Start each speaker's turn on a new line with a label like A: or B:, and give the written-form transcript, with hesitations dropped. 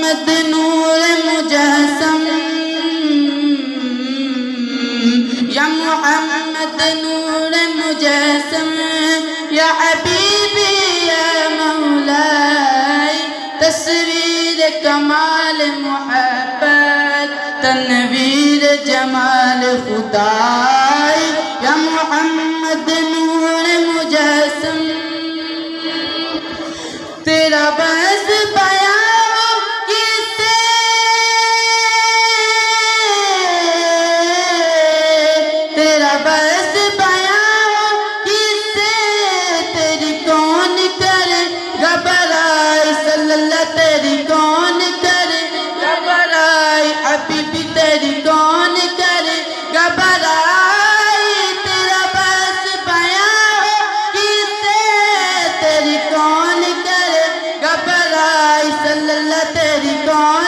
A: محمد نور مجسم یا محمد نور مجسم یا حبیبی یا مولائی تصویر کمال محبت تنویر جمال خدائی یا محمد نور مجسم تیرا بس بیان کسے تیرا بس بیان کسے تیری کون کرے گھبرائی صلی اللہ تیری کون کرے گھبرائی حبیبی تیری کون کرے گھبرائی تیرا بس بیان کسے تیری کون کرے گھبرائی صلی اللہ تیری کون